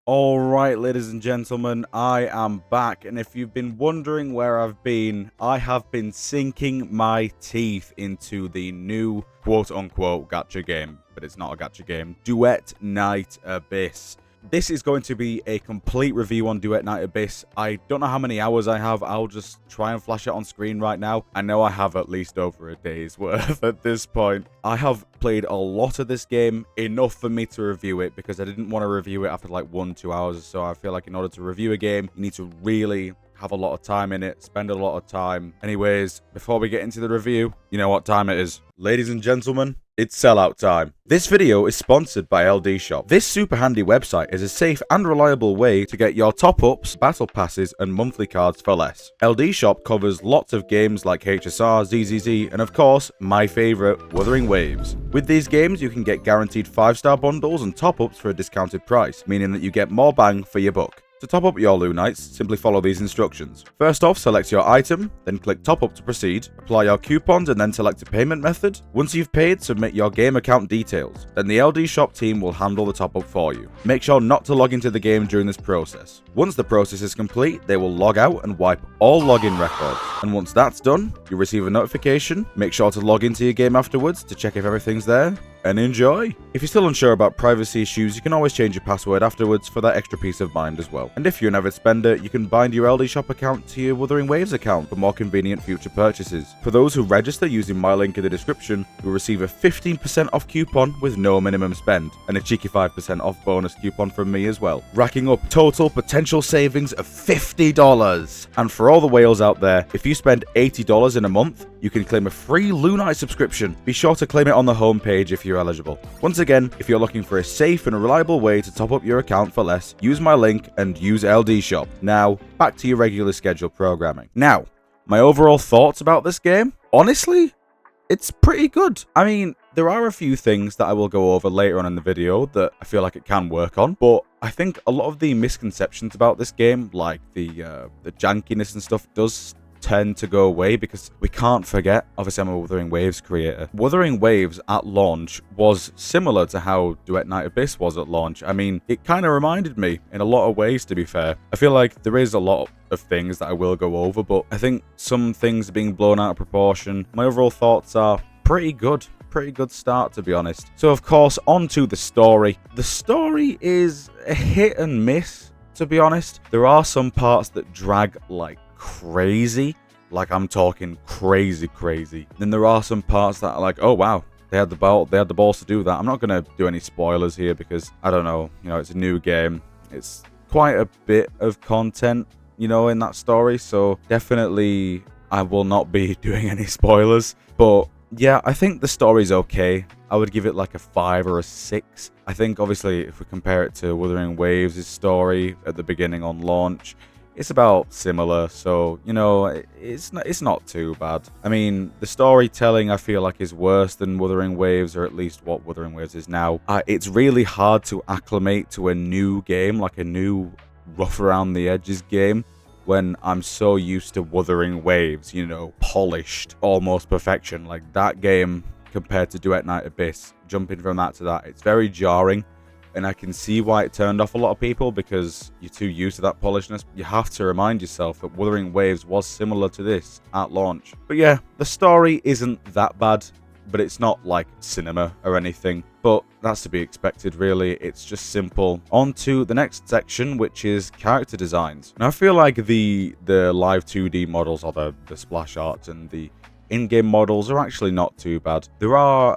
Alright, ladies and gentlemen, I am back, and if you've been wondering where I've been, I have been sinking my teeth into the new quote-unquote gacha game, but it's not a gacha game, Duet Night Abyss. This is going to be a complete review on Duet Night Abyss. I don't know how many hours I have. I'll just try and flash it on screen right now. I know I have at least over a day's worth at this point. I have played a lot of this game, enough for me to review it, because I didn't want to review it after like 1-2 hours or so. I feel like in order to review a game, you need to really have a lot of time in it, spend a lot of time. Anyways, before we get into the review, you know what time it is. Ladies and gentlemen, it's sellout time. This video is sponsored by LD Shop. This super handy website is a safe and reliable way to get your top-ups, battle passes, and monthly cards for less. LD Shop covers lots of games like HSR, ZZZ, and of course, my favorite, Wuthering Waves. With these games, you can get guaranteed 5-star bundles and top-ups for a discounted price, meaning that you get more bang for your buck. To top up your Lunites, simply follow these instructions. First off, select your item, then click top up to proceed, apply your coupons and then select a payment method. Once you've paid, submit your game account details. Then the LD Shop team will handle the top up for you. Make sure not to log into the game during this process. Once the process is complete, they will log out and wipe all login records. And once that's done, you'll receive a notification. Make sure to log into your game afterwards to check if everything's there. And enjoy! If you're still unsure about privacy issues, you can always change your password afterwards for that extra peace of mind as well. And if you're an avid spender, you can bind your LD Shop account to your Wuthering Waves account for more convenient future purchases. For those who register using my link in the description, you'll receive a 15% off coupon with no minimum spend, and a cheeky 5% off bonus coupon from me as well, racking up total potential savings of $50. And for all the whales out there, if you spend $80 in a month, you can claim a free Lunite Subscription. Be sure to claim it on the homepage if you're eligible. Once again, if you're looking for a safe and reliable way to top up your account for less, use my link and use LD Shop. Now, back to your regular scheduled programming. Now, my overall thoughts about this game? Honestly, it's pretty good. I mean, there are a few things that I will go over later on in the video that I feel like it can work on, but I think a lot of the misconceptions about this game, like the jankiness and stuff, does tend to go away, because we can't forget, obviously I'm a Wuthering Waves creator. Wuthering Waves at launch was similar to how Duet Night Abyss was at launch. I mean, it kind of reminded me in a lot of ways, to be fair. I feel like there is a lot of things that I will go over, but I think some things are being blown out of proportion. My overall thoughts are pretty good. Pretty good start, to be honest. So of course, on to the story. The story is a hit and miss, to be honest. There are some parts that drag like crazy, like I'm talking crazy. Then there are some parts that are like, oh wow, they had the balls to do that. I'm not gonna do any spoilers here because I don't know, it's a new game. It's quite a bit of content, in that story, so definitely I will not be doing any spoilers. But yeah, I think the story's okay. I would give it like a 5 or a 6. I think obviously if we compare it to Wuthering Waves' story at the beginning on launch, it's about similar, so, it's not too bad. I mean, the storytelling I feel like is worse than Wuthering Waves, or at least what Wuthering Waves is now. It's really hard to acclimate to a new game, like a new rough around the edges game, when I'm so used to Wuthering Waves, polished, almost perfection. Like that game compared to Duet Night Abyss, jumping from that to that, it's very jarring. And I can see why it turned off a lot of people, because you're too used to that polishedness. You have to remind yourself that Wuthering Waves was similar to this at launch. But yeah, the story isn't that bad, but it's not like cinema or anything. But that's to be expected, really. It's just simple. On to the next section, which is character designs. Now, I feel like the live 2D models, or the splash art and the in-game models are actually not too bad. There are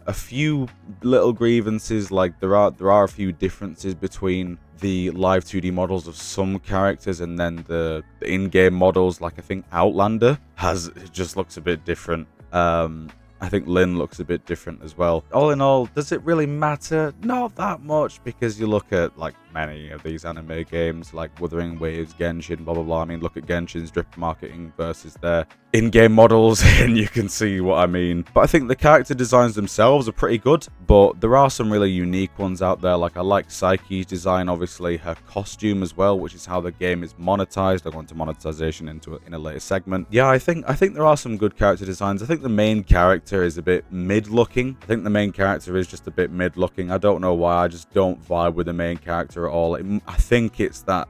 a few little grievances, like there are a few differences between the live 2D models of some characters and then the in-game models. Like I think Outlander it just looks a bit different. I think Lynn looks a bit different as well. All in all, does it really matter? Not that much, because you look at like many of these anime games like Wuthering Waves, Genshin, blah blah blah. I mean, look at Genshin's drip marketing versus their in-game models and you can see what I mean. But I think the character designs themselves are pretty good, but there are some really unique ones out there. Like I like Psyche's design, obviously her costume as well, which is how the game is monetized. I'll go into monetization in a later segment. Yeah, I think there are some good character designs. I think the main character is a bit mid-looking. I think the main character is just a bit mid-looking. I don't know why, I just don't vibe with the main character at all. I think it's that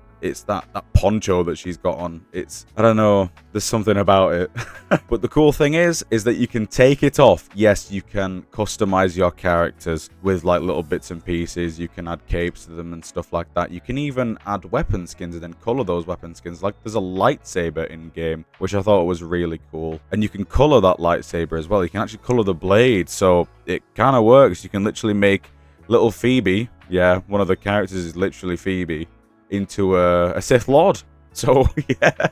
poncho that she's got on. I don't know, there's something about it. But the cool thing is that you can take it off. Yes, you can customize your characters with like little bits and pieces. You can add capes to them and stuff like that. You can even add weapon skins and then color those weapon skins. Like there's a lightsaber in game, which I thought was really cool. And you can color that lightsaber as well. You can actually color the blade, so it kind of works. You can literally make little Phoebe, yeah, one of the characters is literally Phoebe, into a Sith Lord. So, yeah,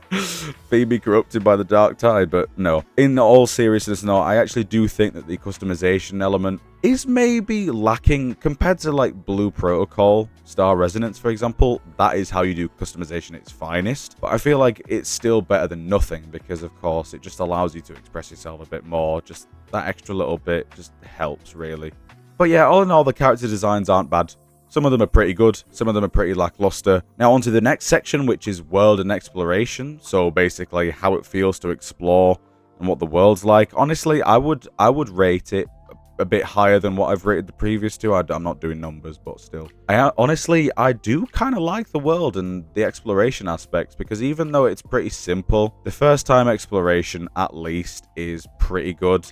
Phoebe corrupted by the dark tide. But no, in all seriousness, no, I actually do think that the customization element is maybe lacking compared to like Blue Protocol, Star Resonance, for example. That is how you do customization at its finest. But I feel like it's still better than nothing because, of course, it just allows you to express yourself a bit more. Just that extra little bit just helps, really. But yeah, all in all, the character designs aren't bad. Some of them are pretty good, some of them are pretty lackluster. Now on to the next section, which is world and exploration. So basically how it feels to explore and what the world's like. Honestly, I would rate it a bit higher than what I've rated the previous two. I'm not doing numbers, but still. Honestly, I do kind of like the world and the exploration aspects, because even though it's pretty simple, the first time exploration at least is pretty good.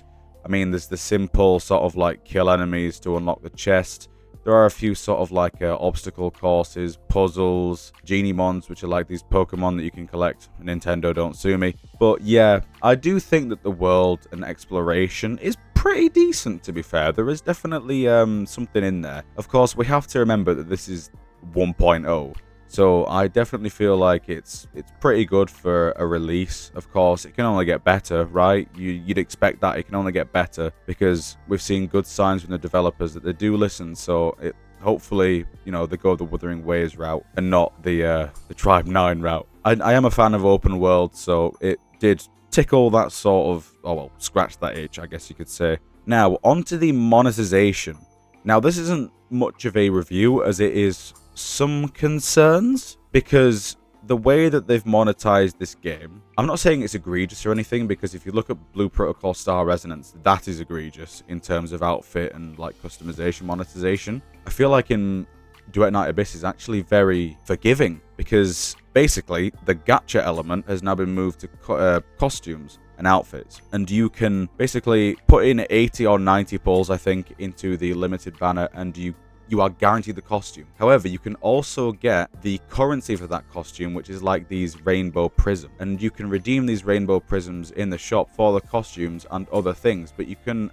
I mean, there's the simple sort of like kill enemies to unlock the chest. There are a few sort of like obstacle courses, puzzles, genie mons, which are like these Pokemon that you can collect. Nintendo, don't sue me. But yeah, I do think that the world and exploration is pretty decent, to be fair. There is definitely something in there. Of course, we have to remember that this is 1.0. So I definitely feel like it's pretty good for a release. Of course, it can only get better, right? You'd expect that it can only get better, because we've seen good signs from the developers that they do listen. So hopefully, you know, they go the Wuthering Waves route and not the Tribe 9 route. I am a fan of open world, so it did tickle that sort of, oh well, scratch that itch, I guess you could say. Now, onto the monetization. Now, this isn't much of a review as it is some concerns, because the way that they've monetized this game, I'm not saying it's egregious or anything, because if you look at Blue Protocol Star Resonance, that is egregious in terms of outfit and like customization monetization. I feel like in Duet Night Abyss is actually very forgiving, because basically the gacha element has now been moved to costumes and outfits, and you can basically put in 80 or 90 pulls, I think, into the limited banner, and you are guaranteed the costume. However, you can also get the currency for that costume, which is like these rainbow prisms, and you can redeem these rainbow prisms in the shop for the costumes and other things. But you can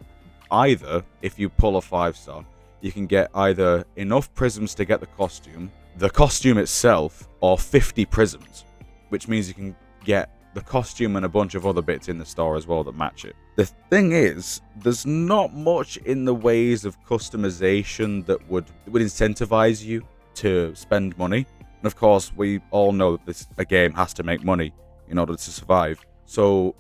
either, if you pull a 5-star, you can get either enough prisms to get the costume itself, or 50 prisms, which means you can get the costume and a bunch of other bits in the store as well that match it. The thing is, there's not much in the ways of customization that would incentivize you to spend money. And of course, we all know that a game has to make money in order to survive. So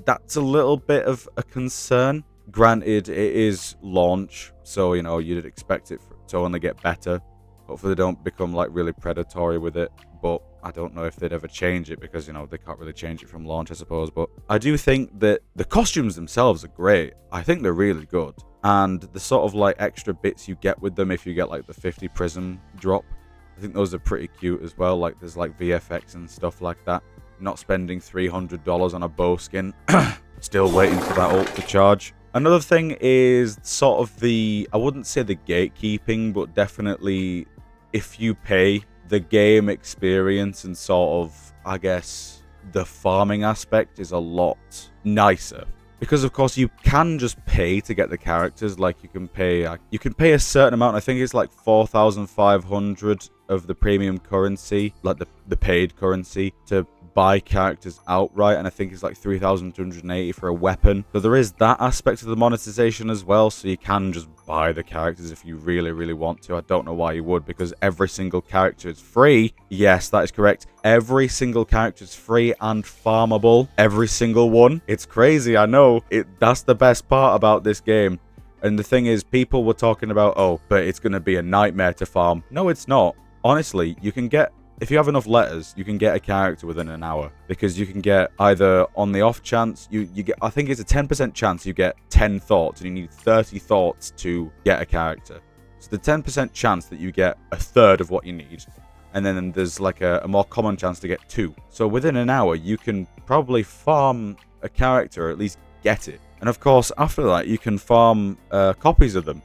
that's a little bit of a concern. Granted, it is launch, so you know, you'd expect it to only get better. Hopefully they don't become like really predatory with it, but I don't know if they'd ever change it, because, you know, they can't really change it from launch, I suppose. But I do think that the costumes themselves are great. I think they're really good. And the sort of like extra bits you get with them, if you get like the 50 prism drop, I think those are pretty cute as well. Like there's like VFX and stuff like that. Not spending $300 on a bow skin. Still waiting for that ult to charge. Another thing is sort of I wouldn't say the gatekeeping, but definitely if you pay, the game experience and sort of, I guess, the farming aspect is a lot nicer. Because of course you can just pay to get the characters. Like you can pay a certain amount. I think it's like 4,500 of the premium currency, like the paid currency, to buy characters outright, and I think it's like 3,280 for a weapon. So there is that aspect of the monetization as well, so you can just buy the characters if you really, really want to. I don't know why you would, because every single character is free. Yes, that is correct. Every single character is free and farmable. Every single one. It's crazy, I know. That's the best part about this game. And the thing is, people were talking about, oh, but it's going to be a nightmare to farm. No, it's not. Honestly, you can get, if you have enough letters, you can get a character within an hour, because you can get either on the off chance, you get, I think it's a 10% chance you get 10 thoughts, and you need 30 thoughts to get a character. So the 10% chance that you get a third of what you need, and then there's like a more common chance to get 2. So within an hour, you can probably farm a character, or at least get it. And of course, after that, you can farm copies of them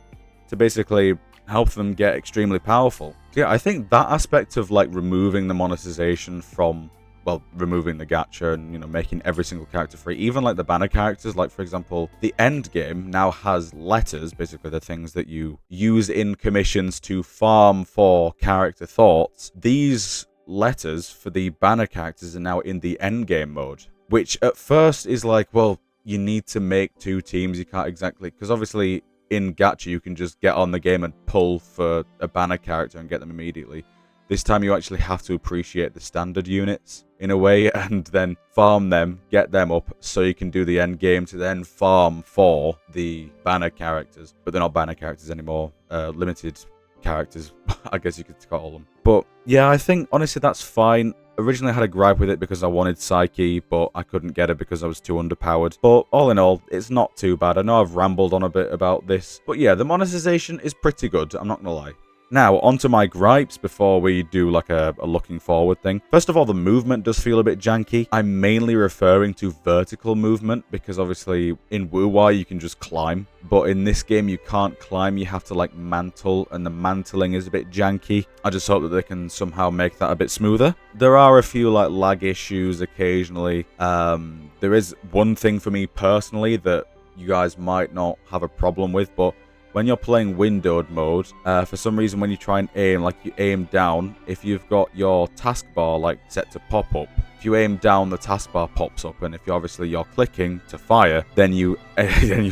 to basically help them get extremely powerful. So yeah, I think that aspect of like removing the monetization from, well, removing the gacha and, you know, making every single character free, even like the banner characters, like for example, the end game now has letters, basically the things that you use in commissions to farm for character thoughts. These letters for the banner characters are now in the end game mode, which at first is like, well, you need to make 2 teams. You can't exactly, because obviously in gacha you can just get on the game and pull for a banner character and get them immediately. This time you actually have to appreciate the standard units in a way and then farm them, get them up so you can do the end game to then farm for the banner characters. But they're not banner characters anymore, limited characters, I guess you could call them. But yeah, I think honestly that's fine. Originally I had a gripe with it because I wanted Psyche, but I couldn't get it because I was too underpowered. But all in all, it's not too bad. I know I've rambled on a bit about this, but yeah, the monetization is pretty good, I'm not gonna lie. Now, onto my gripes before we do like a looking forward thing. First of all, the movement does feel a bit janky. I'm mainly referring to vertical movement because obviously in wuwa you can just climb. But in this game you can't climb, you have to like mantle, and the mantling is a bit janky. I just hope that they can somehow make that a bit smoother. There are a few like lag issues occasionally. There is one thing for me personally that you guys might not have a problem with, but when you're playing windowed mode, for some reason when you try and aim, like you aim down, if you've got your taskbar like set to pop up, if you aim down the taskbar pops up, and if you're clicking to fire, then you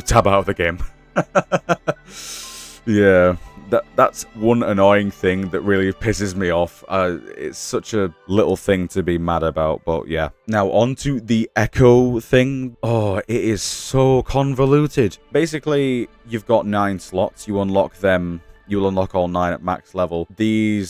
tab out of the game. Yeah, that's one annoying thing that really pisses me off. It's such a little thing to be mad about, but yeah. Now onto the echo thing. Oh, it is so convoluted. Basically, you've got 9 slots. You unlock them. You'll unlock all 9 at max level. The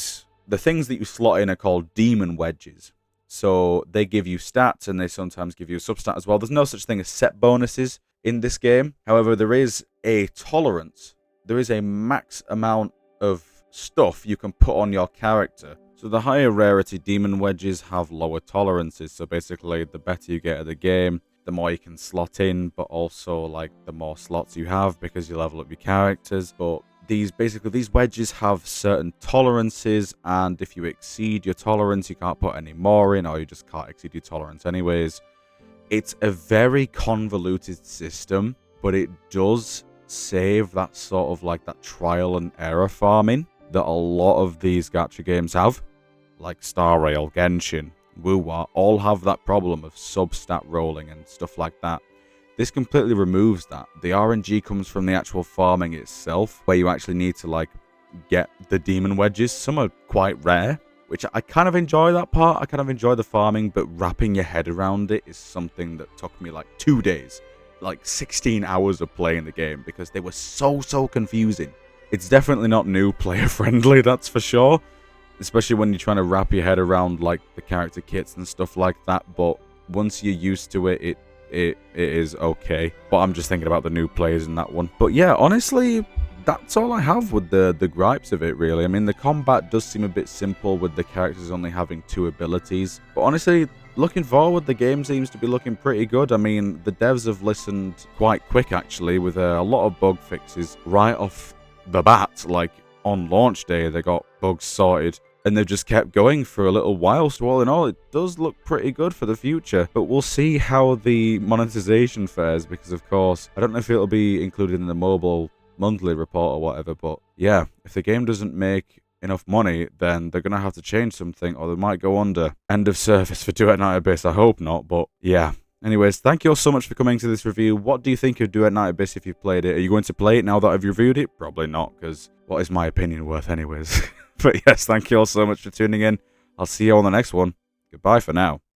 things that you slot in are called demon wedges. So they give you stats, and they sometimes give you a substat as well. There's no such thing as set bonuses in this game. However, there is a tolerance. There is a max amount of stuff you can put on your character. So the higher rarity demon wedges have lower tolerances. So basically, the better you get at the game, the more you can slot in, but also like the more slots you have because you level up your characters. But these wedges have certain tolerances, and if you exceed your tolerance, you can't put any more in, or you just can't exceed your tolerance anyways. It's a very convoluted system, but it does save that sort of like that trial and error farming that a lot of these gacha games have, like Star Rail, Genshin, wuwa, all have that problem of substat rolling and stuff like that. This completely removes that. The RNG comes from the actual farming itself, where you actually need to like get the demon wedges. Some are quite rare, which I kind of enjoy that part. I kind of enjoy the farming, but wrapping your head around it is something that took me like 2 days. Like 16 hours of playing the game because they were so confusing. It's definitely not new player friendly, that's for sure, especially when you're trying to wrap your head around like the character kits and stuff like that. But once you're used to it, it is okay. But I'm just thinking about the new players in that one. But yeah, honestly, that's all I have with the gripes of it, really. I mean, the combat does seem a bit simple with the characters only having 2 abilities, but honestly, looking forward, the game seems to be looking pretty good. I mean, the devs have listened quite quick, actually, with a lot of bug fixes right off the bat. Like, on launch day, they got bugs sorted, and they've just kept going for a little while. So all in all, it does look pretty good for the future. But we'll see how the monetization fares, because, of course, I don't know if it'll be included in the mobile monthly report or whatever. But, yeah, if the game doesn't make enough money, then they're gonna have to change something, or they might go under. End of service for Duet Night Abyss. I hope not, but yeah. Anyways, thank you all so much for coming to this review. What do you think of Duet Night Abyss if you've played it? Are you going to play it now that I've reviewed it? Probably not, because what is my opinion worth anyways? But yes, thank you all so much for tuning in. I'll see you on the next one. Goodbye for now.